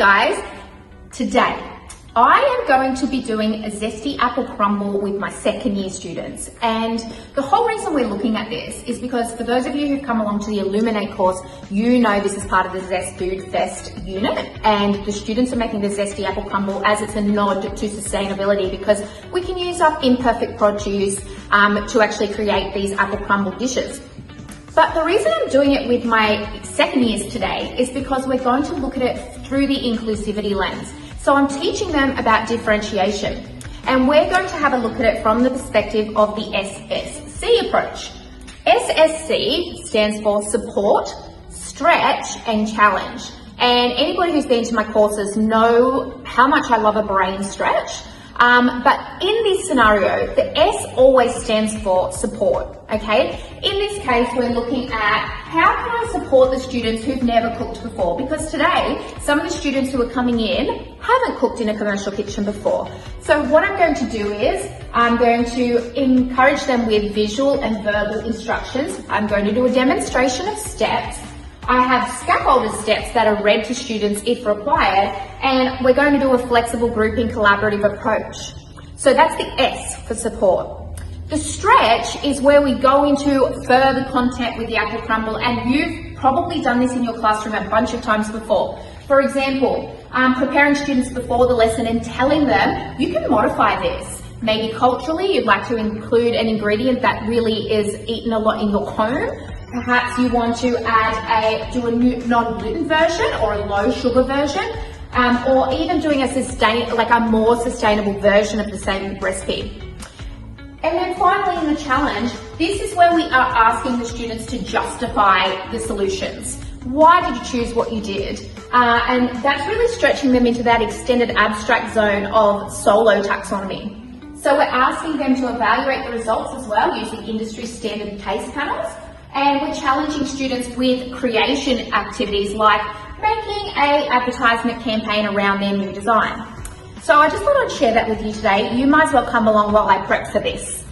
guys, today I am going to be doing a zesty apple crumble with my second year students, and the whole reason we're looking at this is because for those of you who've come along to the Illuminate course, you know this is part of the Zest Food Fest unit, and the students are making the zesty apple crumble as it's a nod to sustainability because we can use up imperfect produce to actually create these apple crumble dishes. But the reason I'm doing it with my second years today is because we're going to look at it through the inclusivity lens. So I'm teaching them about differentiation, and we're going to have a look at it from the perspective of the SSC approach. SSC stands for support, stretch, and challenge. And anybody who's been to my courses know how much I love a brain stretch. But in this scenario, the S always stands for support, okay? In this case, we're looking at how can I support the students who've never cooked before? Because today, some of the students who are coming in haven't cooked in a commercial kitchen before. So what I'm going to do is, I'm going to encourage them with visual and verbal instructions. I'm going to do a demonstration of steps. I have scaffolded steps that are read to students if required, and we're going to do a flexible grouping collaborative approach. So that's the S for support. The stretch is where we go into further content with the apple crumble, and you've probably done this in your classroom a bunch of times before. For example, preparing students before the lesson and telling them, you can modify this. Maybe culturally, you'd like to include an ingredient that really is eaten a lot in your home. Perhaps you want to do a non-gluten version or a low sugar version, or even doing a more sustainable version of the same recipe. And then finally in the challenge, this is where we are asking the students to justify the solutions. Why did you choose what you did? And that's really stretching them into that extended abstract zone of solo taxonomy. So we're asking them to evaluate the results as well using industry standard case panels. And we're challenging students with creation activities like making an advertisement campaign around their new design. So I just thought I'd share that with you today. You might as well come along while I prep for this.